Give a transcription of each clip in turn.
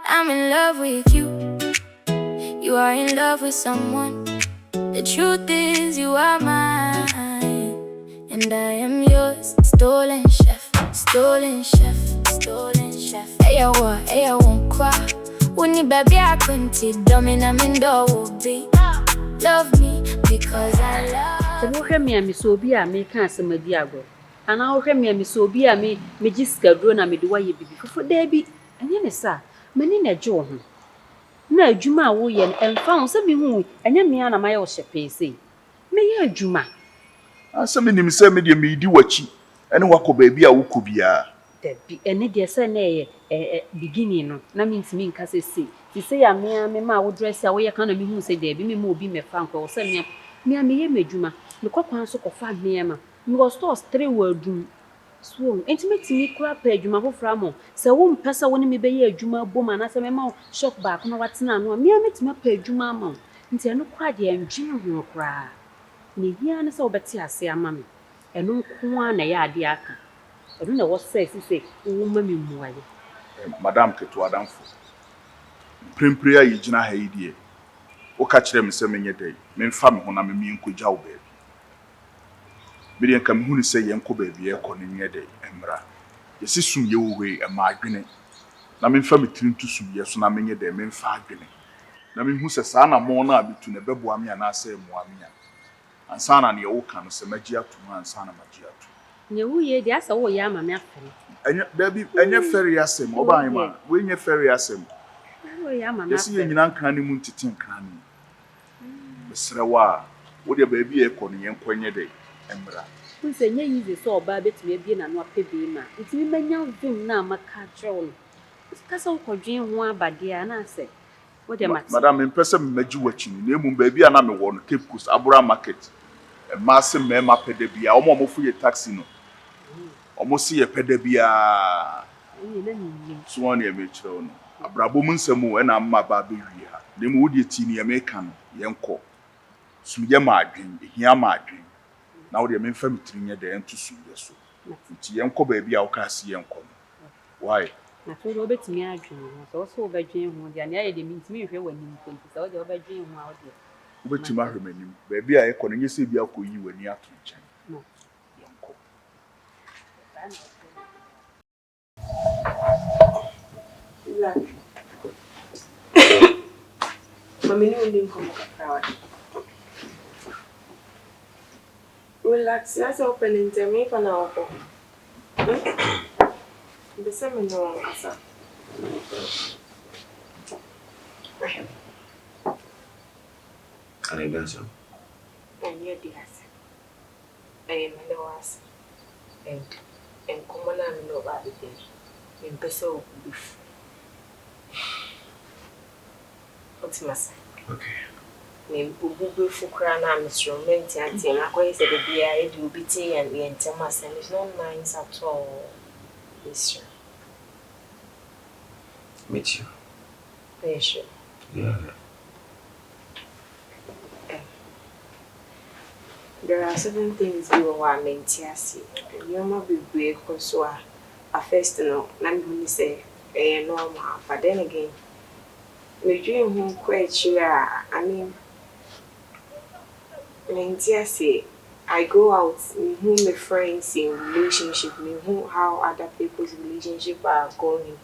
I'm in love with you. You are in love with someone. The truth is you are mine, and I am yours. Stolen chef, stolen chef, stolen chef. Hey, I won't cry. When you baby, I couldn't dominate me, will be. Love me because I love you. So me am so be a me can some diago. And I'll me so be a me just grown and me do why you be for Debbie. And then, sir, many na Joe. Na Juma woyen and found some who and yan me and my old shepe say. Me Juma. Some in him say me the me di wachi. And wako baby a wukubia. Debbie, and dear son, beginning, no, na means me can say, to say, I me ma would dress away a kind of me who say, Debbie, me more be me frank or send me Juma. The cock one so of 5 me. You was tossed 3 word doom. So, intimate me crap page, my whole framo. So, won't pass when me be a Juma boom and as a memo shock back no what's now. Me a met my page Juma mom. Until no cry, dear, and Jim will cry. Ni here and so Betty, I say, mammy. And no one a yard yaka. I don't know what says, he say, woman, me. Madam Ketu Adamfo. Primpria yijina haidie. O catch them say menye day. Men fam ho na me nko jaw baby. Me dey kam hu ni say yenko baby e ko ne day emra. Yesi sum ye wo we e ma adwene. Na men fam tirim tu sum ye so na menye day men fa adwene. Na men hu se sa na mo na abitu ne bebo ame ana say mo ame ya. Ansa na ne wo kan se magi atu ansa na magi atu. Nye wuye di asa wo ya mama afere. Enya baby enya ferry asem oban ma we nya ferry asem. Wo ya mama afere. Yesi ye nyina nkran ne mu ntete nkran ne. Besrewa wo de baby e ko ne yenkonye dey emra. Who say nye yize so oba betime bie na no apebe ma. Ntimi manya vim na amaka trew. Kasa wo kodwen ho abade a na say. Wo de mate. Madam me pese me magi wachi ni na emu baby ana me wo no Cape Coast Abura market. E ma se me ma pede bia omo fu ye taxi no. Omo si ye pede bia. Ni na ni. So one e me kire no. Abrabo mu nsemu e na amma ba be wi ha. Na emu wo de ti ni e me ka no yenko. Sumye ma adwen, ehia ma adwen. Na wo de me mfa mitirinya de ento sumye so. Nti yenko ba bia wo ka se yenko. Why? Na to do betimi adwen. So so obadwen ho de na ye de mintimi hwe wani mponti. So de obadwen ho a wo de. Wo betimi ahwemanim. Ba bia ye ko no nyese bia ko yi wani ato nchen. No. Yenko. Mami ni uli nkomo kakra. Relax, let's open into me for now. The same no answer. Can I dance? And you dear. I am the was. And common and no bad thing. In peso beef. What's my say? Okay. Me bubu fukra na instrument anti na kwa say the bia e do biti and we entamas and it's not nice at all. Yes. Meet you. Yes. Yeah. There are certain things you want me to see. You might be brave because I first know, let me say, normal. But then again, we dream home quite sure. I mean, say, I go out, me who my friends in relationship, me who how other people's relationship are going,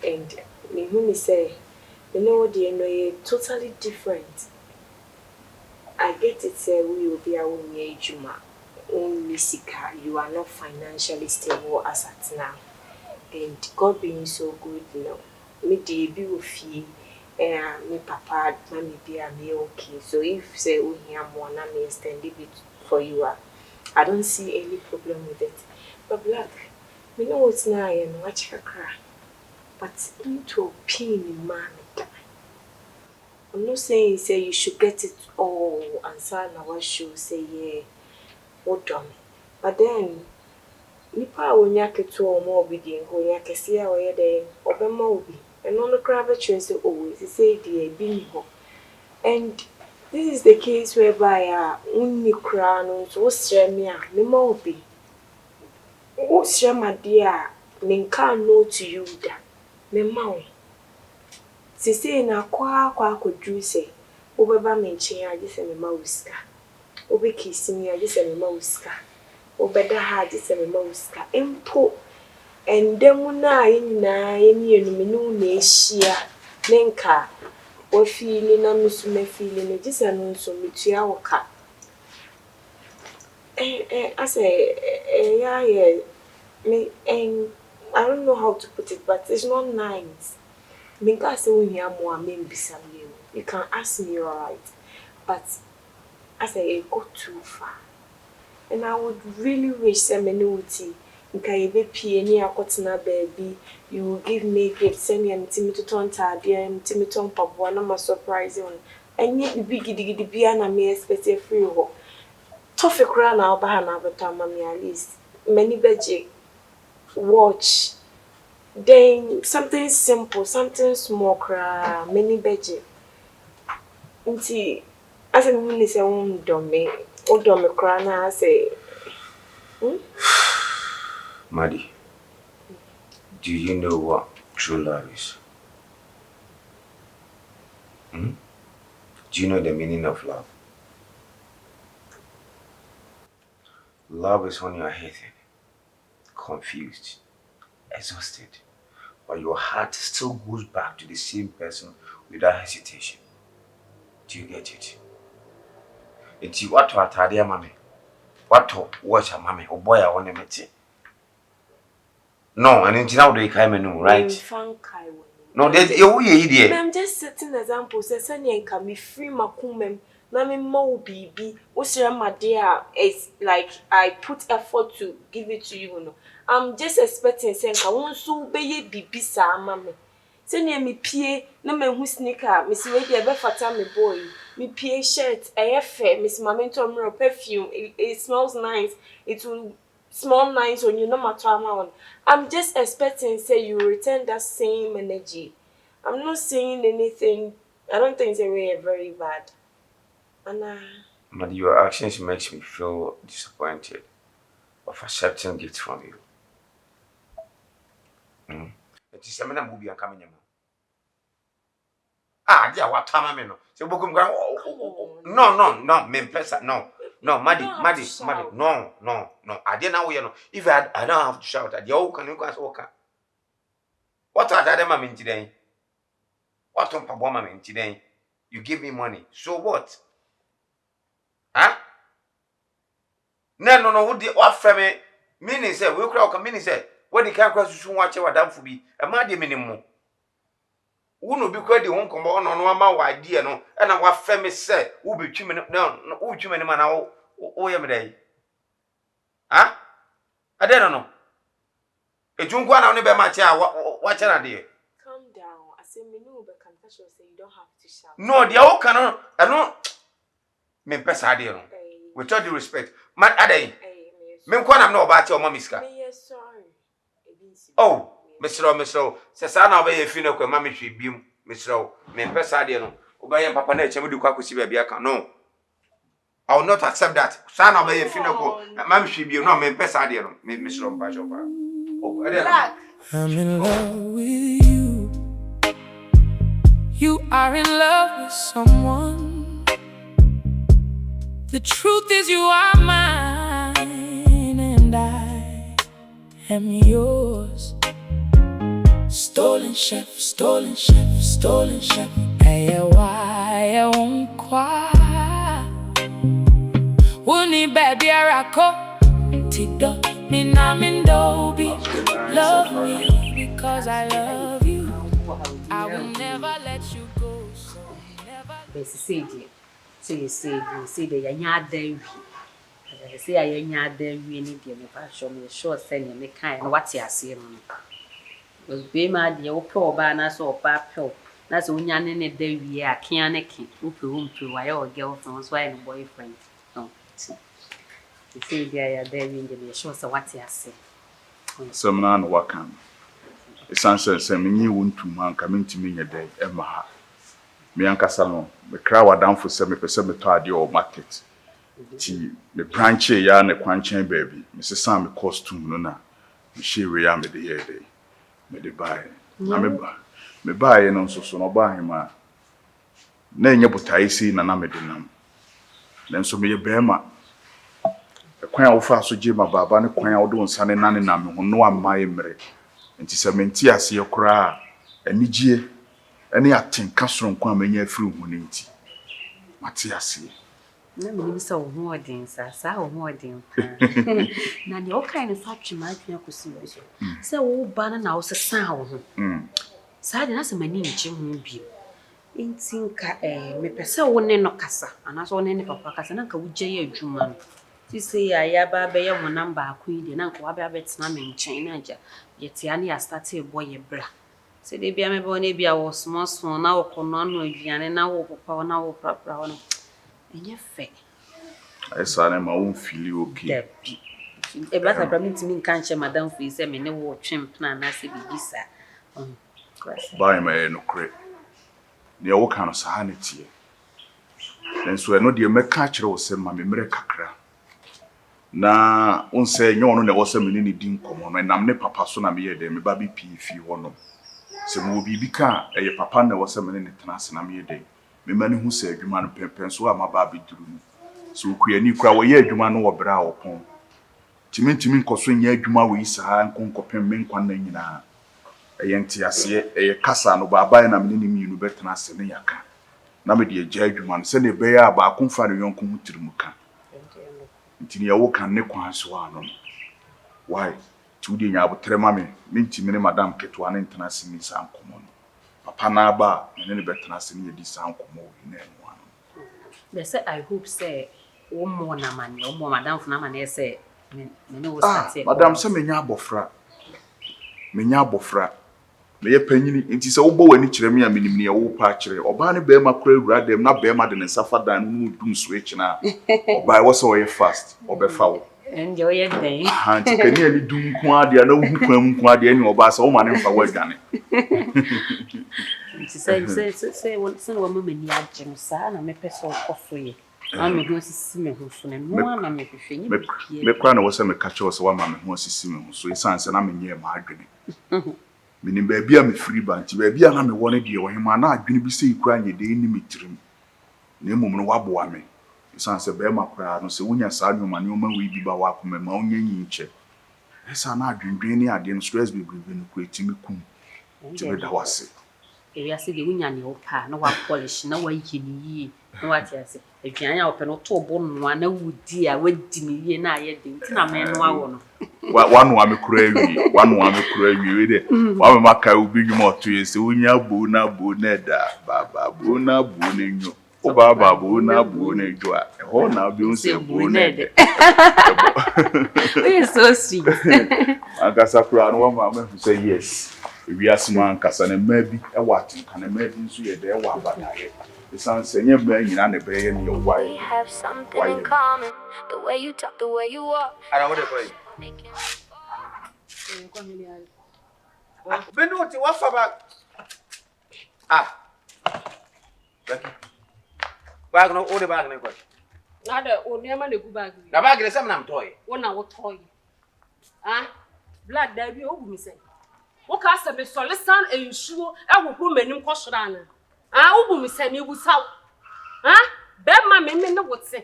and me who me say, you know what they know, totally different. I get it, say we will be a woman, Juma. Only Sika, you are not financially stable as at now. And God being so good, you know, me baby will feel, me papa, mommy be a me okay. So if say we hear more, na me extend it for you. I don't see any problem with it. But Black, me know what's now and watch her cry. But into a pain in man. I'm not saying say you should get it all and sign our show say yeah, what done. But then nipa when you get to more obedient, when you can see how you're there, open more be. And on the crab say always say dear being ho. And this is the case whereby only crown so stremia, me more be. Oh, strema dear, men can't know to you that me mouth. Sisi na kwa kodru se obeba me nchen age se me ma usika obe kisi mi age se me ma usika obeda ha age se me ma usika empo endemu na ayi nyina eni enum ne na ehia nenka o feel na musume feel ne gise no nso metua woka I say yeah me and I don't know how to put it but it's not nice. Because when you are more you can ask me alright, but I say it go too far, and I would really wish some annuity. Okay, be any akotena baby. You will give me gifts, send me and Timmy to turn tadia and Timmy to pop one of my surprise on. And yet, the big giddy piano may expect a free ho. Tough a crown now, bahana, but mammy at least. Many budget watch. Then something simple, something small, many budget. Nti ase me ni se won do me kra na ase Maddie, do you know what true love is? Hmm? Do you know the meaning of love? Love is when you are hating, confused, exhausted, but your heart still goes back to the same person without hesitation. Do you get it? It's what to atade mame. What to watch a mame or boy I want to meet. No, and until now they came in, right? No, there's a idiot. I'm just setting example say sanya nka me free makumem na me mo bibi wo sere ma dear it's like I put effort to give it to you no. I'm just expecting say nka won so beye bibi sa ama me. Sanya me pie na me hu sneaker me si we dey be fata me boy. Me pie shirt efe me si mamento mirror perfume it smells nice. It will small nice on you no matter amount. I'm just expecting say you return that same energy. I'm not saying anything. I don't think it's very bad. And But your actions makes me feel disappointed of accepting gifts from you. It is a man movie and coming. Ah, dear, what time am I? So, no, me pesa, no, Maddie, no. I didn't know you know. If I don't have to shout at you, can you guys walk? What are the mammy today? What on Papa mammy today? You give me money. So what? Huh? No, what for me? Meaning, say, we crowd, meaning, say, when the can't cross you, watch our damn for me, a Maddie minimum. Who be quite the one come on my idea, no, and our family say, who be chimney, no, who chimney man, oh, every day. Huh? I don't know. A junk one on the my chair, watch an idea. calm down. I say me no but confession say you don't have to shout. No, the old canon, I don't mean, pass idea. With all due respect, my Ade, men quan I'm no about your mommy's car. Sorry. Oh, Mr. says I know where you feel like mammy should be, Mr. Men pass idea. Obey Papa Nature, would you call baby? I can no. I will not accept that. Son of a funeral, mammy should be no men pass idea, Mr. Bajova. Oh, I'm in love with you. You are in love with someone. The truth is you are mine and I am yours. Stolen chef, stolen chef, stolen chef. Hey, why I won't cry. Wuni baby arako tido minamindo. Love me because I love you. I will never let you go. So never. Say the yanya there. Say I yanya there really dear me show me sure send me kind what you see on. Was be my dear pro banner so bad pill. That's when you're in a day we are can't to why your girlfriend was why boyfriend. No. You say they are there in the sure so what you see. Some man wakan. It's answer say me ni won to man come into me day e ma ha. Me ankasa no me kra wadam for say me pese me to ade o market. Ti me branch ya na kwanchan baby. Me se sam me costume no na. Me share ya me de here day. Me de buy. Na me bae no nso so no ba hema na enye botae si na me de nam na nso me ye bema kwan a wo fa so gye ma baba ne kwan a wo do nsane nane na me ho no amaye mre nti se menti ase kora anigye ene atenka soro nkwa manya afiri hu ne nti mate ase na me so ho odin sa ho odin na ne o kan so atwema atwea kosi bi so se wo ba na wo sesa wo ho sa de na se mani nche ho bi nti nka me pese wo ne no kasa ana so ne papa kasa na nka wo gye adwuma no ti se ya ba be ye mo namba akun de na nka wa ba betena me nchen na agya ye tia ne ya start e boy ye bra se de bia me be wona bia wo small na wo kono no aduane na wo papa na wo prapra wo enye fe esa ne ma wo fili okay e bla ta mi ntimi nka nche madam fu se me ne wo twem na na se bibisa ba me no kre ne wo kan so ha ne tie nso eno de meka kire wo se ma me mre kakra na unse nyo no ne wo se me ne din komo no nam ne papa so na me ye de me ba bi pi fi ho no se mo bi bi ka ye papa na wo se me ne tena se na me ye de me ma ne hu se adwuma no pempen so ama ba bi duru no so kuani kura wo ye adwuma no wo bra wo pon timi nkoso nya adwuma wo isa nkonkopem me nkwa na nyina enti ase kasa no baba na me ne mi nu betena se ne yaka na me de agya adwuma no se ne be ya ba akonfa ne yonko hu tirimuka nti ne wo kan ne kwan so ano why tudi nya abotre ma me ntimi ne madam keto ane ntena se ni sa nkomo no papa na ba ne betena se ne yedi sa nkomo ne no ano they say I hope say wo mo na mane wo mo madam fu na mane say me ne wo start madam se menya abofra me ye panyini nti se wo bo wani kire me ya menim ne ye wo pa kire oba ne be ma kura ewura dem na be ma de ne safa dan no dum switch na oba wo so ye fast obefa wo and yo ye den ha nti kani ali dum ku ade na wo kwam ku ade ni oba se wo ma ne mfa wo adwane nti say wo se no wo ma ni agye no sa na me pese okoso ye am ho sisi me ho so ne no na me hwehwe ni bia me kwa na wo se me ka che wo se wa ma me ho sisi me ho so isanse na me nye ma adwane minim ba bia me free bank ba bia na me wone de wo hema na adwene bi sei kura nye de ni metirim na emom no waboa me isanse be makura no se wonya sa adwuma ne o ma we bi ba wa koma ma onya nyinche esa na adwendwen ni ade no stress be no ku etimi kum ti be da wase e ya se de wonya ne opa na wa polish na wa yi ni yi na wa tia se aduan ya opa no to bo no na wudi a wadi ni yi na aye de nti na me no awo no wanu ame kura ewi we de wa me maka obi nwuma oto yese wonya bo na da baba bo na nyo o baba bo na jo a ho na bi unse bo na de we so sweet akasa kura no wa ma say yes ewi asima akasa na ma bi e wa tin kana ma bi nso ye de e wa abadaye isan senye ba nyina na be ye ne why We have something in common. The way you talk, the way you walk. Ara what dey Beno ti wa fa ba Becky. Bag no o de bag na ko. Na da o ne ma na gu bag ni. Na bag de sam na mtoy. Wo na wo toy. Blood da bi o gu mi se. Wo ka se me so lesan ensuo e hohoro manim ko sora na. O gu mi se ni bu saw. Be ma me ne wote.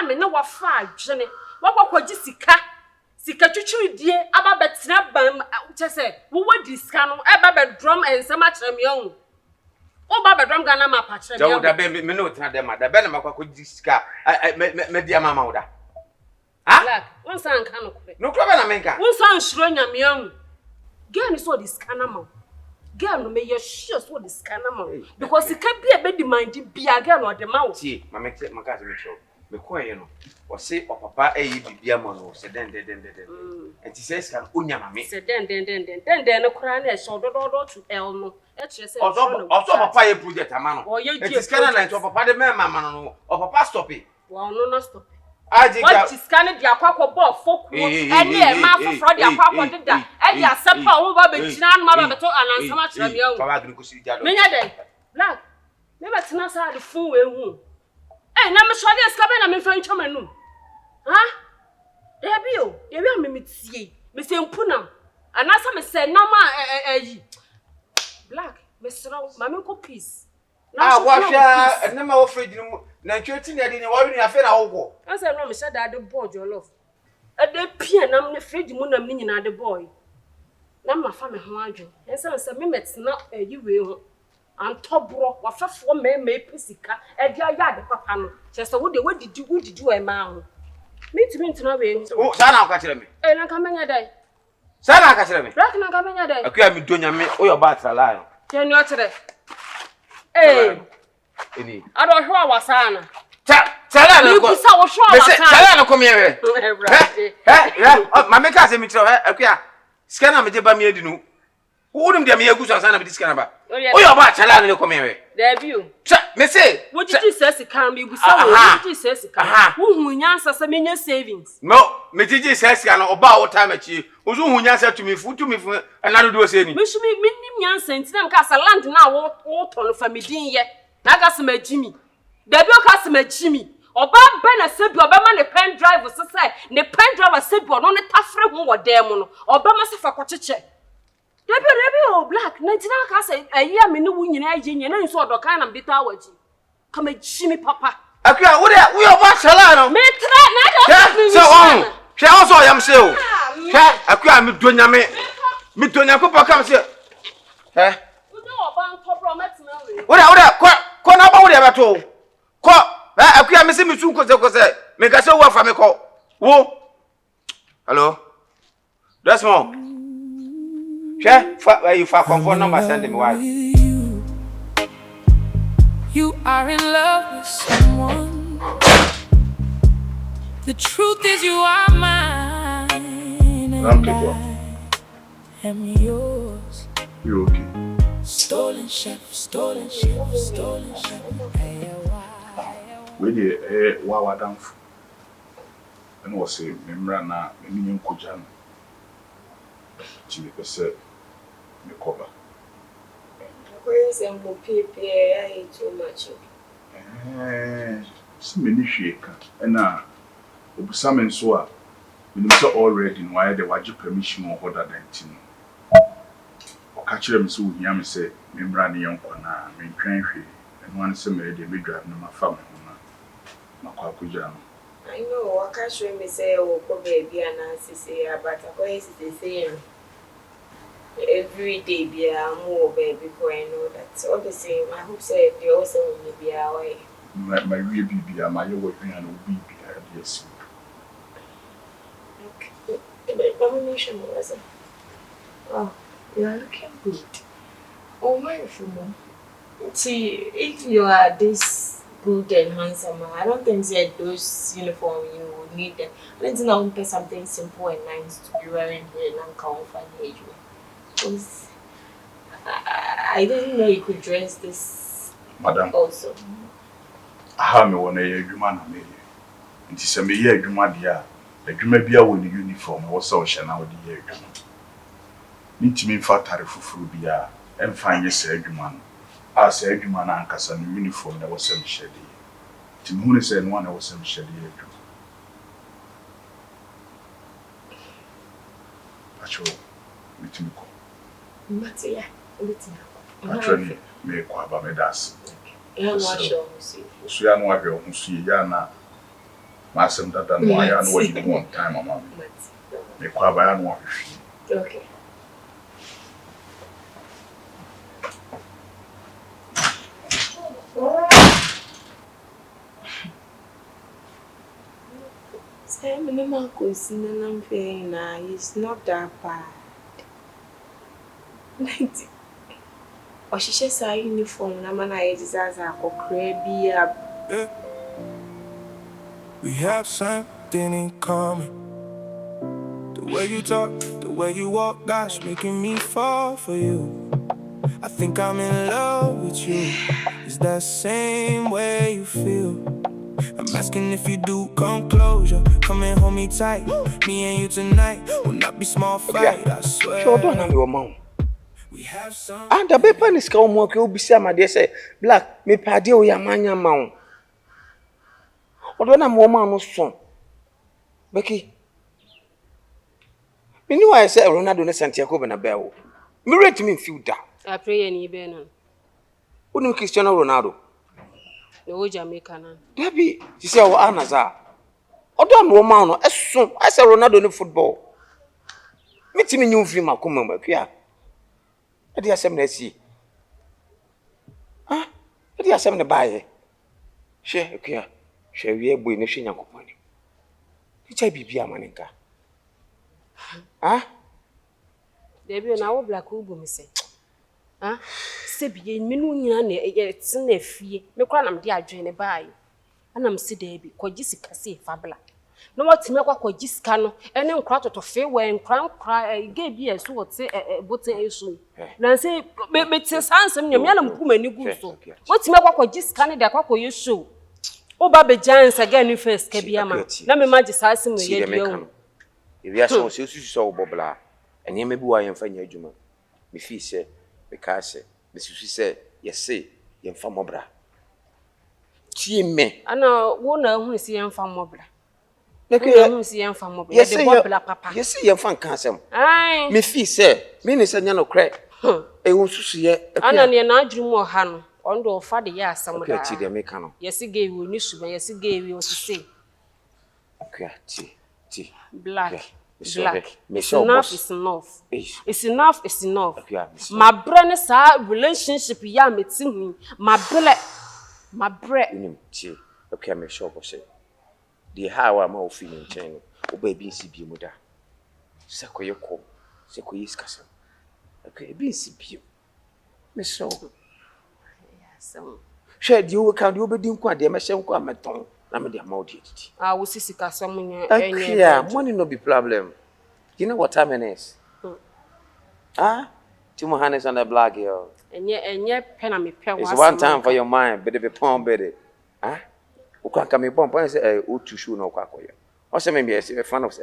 Me ne wa fa adwene. Wo kwakwaji sika twitwiri die aba betena bam chese wo wadi sika no e ba be drum ensem a kire me on o ba be drum Ghana map a kire me Jawo da be me no tena dem da be na makwakwaji sika me dia mama wo da Black won san kan no kure no kure be na menka won san shiro nyame on girl ni so di sika na ma girl no me ye sure so di sika na ma because sika bi e be demand bia girl no de ma wo ti mama maka se me show me koye no o se o papa eyi bibia ma no se den enti se scan onya mame se den no kura na e so dododo to el no e kire se oso papa ye project ama no enti scan na enti o papa de me mama no o papa stop it wa no stop aji ga what scan di akwakwo ball foku e na e ma fofro di akwakwo deda e di asepa o ba be gina no ma ba beto anansama kire me o baba gri ko si dia do menya den Black me betina sa de fun we hu na me shode eskabe na me fa ntwa manum Debio, ebi a me metie. Me se mpunam. Anasa me se na ma yi. Black, Mesro, mama ko peace. Washa, and never afraid you. Na church na dey worry na fe na wo. I say no me say that the boy your love. E dey pia na me fridge mu na me nyina the boy. Na ma fa me ho adwo. E say me metena yi we ho. Antobro wa fafo me pesika. E dia ya de papa no. Che say wo de wodidi o ma ho. Me to me ntena we. Oh, sa na ka kire me. E na ka menya dai. Sa na ka kire me. Black na ka menya dai. Akua mi donya me o your bat ala no. Che ni o kire. Eh. Eni. Ado hwa wasana. Chala na ko. Bisa wo hwa wasana. Chala na ko me we. Ma me ka se mi tro akua. Scanner me de ba me adi no. Wouldn't be a mere good son of this kind of. Oh, you're about to learn to come here. There you. Me say, what did you say? Can be with some says, who answers a million savings? No, me teacher says, I know about time at you. Who answer to me, food to me for another do saying. We should be minimum answer, them cast a land now, what on for me, yet. Now, customer Jimmy. There be a customer Jimmy. Or Bob Ben a sip your Bama the pen driver, so say, the pen driver sip your on a tough friend or demon, or Bama for cottache. Debi o black na tina ka say ayi me no wunyina agye na nso odokan na bita waji kama jimi papa akua wo ba chala no me tra na do so on hwe on so yam se o hwe akua me donya papa kam se wo do oba ntobro metina we wo ko na ba wo de beto ko akua me se me tu ko se me ka se wo afa me ko wo hello that's more. You for comfort number send me why. You are in love with someone. The truth is you are mine and I am yours. You okay? Stolen chef, stolen chef, stolen chef. We dey wa damfo. And was say memra na me nyen koja no. Ti me pese me cover. Where's and more people? I hate too much. So many shake. And Obusamen so a minister already why the wage permission or other than tin. O catch them so hear me say, Membra ni uncle na, me train free, and one summer they may drive no my family. I know, I can't show me say, oh, baby, and I say, but I go say, every day be a more baby before I know that. All the same, I hope say they also will be away. My real baby, my working and will be yes. Okay, the combination was oh, you are looking good. Oh, my mom. See, if you are this good and handsome, I don't think that those uniform you will need them. I don't think I want something simple and nice to be wearing here and come for the age. Because I didn't know you could dress this, Madam. Also. I have me one a human made. It is a mere human dear. The human beer with the uniform was so now the year. Need to mean fat tariff for beer and find yes, a human. As a human anchors and uniform that was some shady. Tim Hooney said one was some shady. Patrol, meet me. Matia, Actually, me kwaba me das. I'm not sure. So ya no ahwe ho so ya na masem dada no ya no wadi one time mama. Me kwaba ya no ahwe. Okay. Say me ma ko sinna na it's not that bad. Or she just a uniform na man I disaster for crabby. We have something in common. The way you talk, the way you walk, gosh, making me fall for you. I think I'm in love with you. Is that same way you feel? I'm asking if you do, come closer. Come and hold me tight. Me and you tonight will not be small fight, I swear. Sure, don't have your mom. And the paper is come work, you'll be some my dear say, Black, me padio ya manya mount. Or when I'm woman no son. Becky. Me know I said Ronaldo ne Santiago Bernabeu. Me rate me feel that. I pray any ben. Unu Cristiano Ronaldo. The way Jamaica na. Debbie, you say our anaza. Odo no ma no eso. I say Ronaldo no football. Me timi nyu film akoma makua. E dey asem na si. Ah, e dey asem na baaye. Hwe akua. Hwe wie boy na hwe Nyankopon ni. Picha bibi amaninka. Ah? Debbie na wo black ubu me say. Ah? Se biye menu nyina na e tena fie. Me kwa na me de adwen ne baaye. Ana me se Debbie kwaji sika se fabla. No what me kwa kwaji sika no ene nkra totofe we nkra ge bi eso wote boten eso. Na se me te sansem nyam ya na mpuma ni gu so. What me kwa kwaji sika ne de kwa koye show. Oba be giants again ni first ka bia ma. Na me magi sasim we ye dio. If you are so so bobla. Enye me bi wa yemfa nya adwuma. Me fi se me ka se me susu se yese yemfa mobra. Tie me. Ana wo na hu si yemfa mobra. Lekwe hu si yemfa mobra de mobra papa. Yese yemfa nka asem. Ai. Me fi se me ni se nya no kre. E hu susu ye. Ana ne na adwuma mu oha no. Ondo ofa de ya asem da. Okay, ti de me ka no. Yese ge wi oni suba yese ge wi osise. Okay, ti. Black. It's enough, it's enough. It's enough, it's enough. My brain is a relationship ya meeting my brain. Okay, I'm sure say. The how am I feeling chain? O baby si bi mu da. Sekoye ko, sekoye skasa. Okay, bi si bi. Me so. Yes. Share you can do be din kwa de me hye nko ameton. Na me de amount it. Ah, we see kasam nya enye. Yeah, money no be problem. You know what time it is? Ah? Timo Hannes on the block here. Enye pen me pen was. It's one time for your mind, but if pound better. Ah? U can come in point say o to show no kwakoye. O say me be a fan of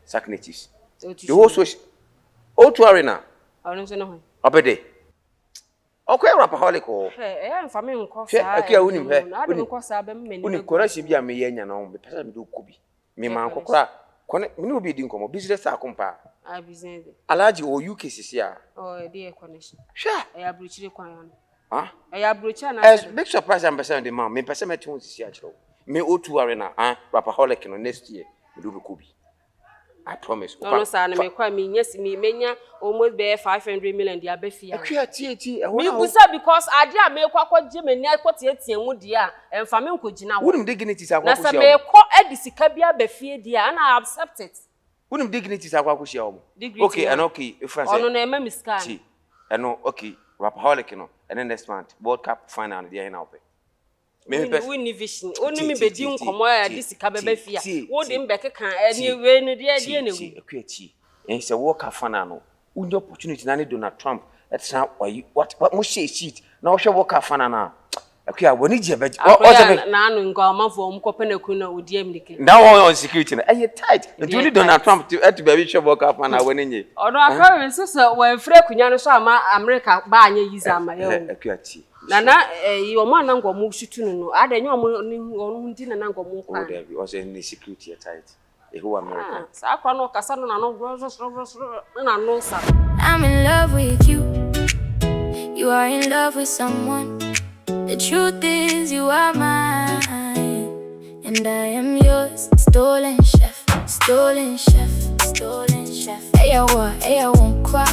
sacrifices. The whole social o to arena. I don't know. Obede. Okay, rapaholic o. Eh, fa me nko sa. Okay, unim he. Unim nko sa be me ni. Unim korasi bia me yenya na o me pesa me do kobi. Me man kokora. Kone me no be di nkomo business akompa. Ah, business. Alaji o UK sisia. Oh, dey connection. Sure. E abruchire kwan yan. Ah? E abruchire na. Big surprise am person the man. Me pesa me tun sisia chiro. Me O2 arena, rapaholic no next year. Me do be kobi. I promise. No, sir, na me kwa me yes me menya almost be 500 million dia be fia. Akua tie me busa because ade a me kwa je me ni akote etie mu dia emfa me nkogina wo. Wonum dignity sa kwa kusia. Na se me ko edi sika bia be fie dia and I accept it. Wonum dignity sa kwa kusia wo. Okay, and okay, if I say. Ono na ema miska. See. And okay, rapaholic no. And then next month, World Cup final dia na ope. We ni vision. Oni mi be di nkomo ya di sika be fia. Wo di mbeke kan ani we ni dia na wu. Akua ti. En se World Cup final no. Unya opportunity na ne Donald Trump. That's not why what mo share sheet. Na wo hwe World Cup final na. Akua woni je be. Na anu ngo amafo mu kopena ku na odi amnike. Na wo on security na. Eh tight. Nti Donald Trump to be hwe World Cup final woni nye. Ono akwa we so we frɛ kunya no so ama America ba anya yiza ama ye. Akua ti. Nana omo anango mu shutu no adenye omo ndi na nango mu kwa. Oh there be also any security tight. Who America. Sa kwa no kasa no na no na no sa. I'm in love with you. You are in love with someone. The truth is you are mine and I am yours. Stolen chef, stolen chef, stolen chef. Hey I won't cry.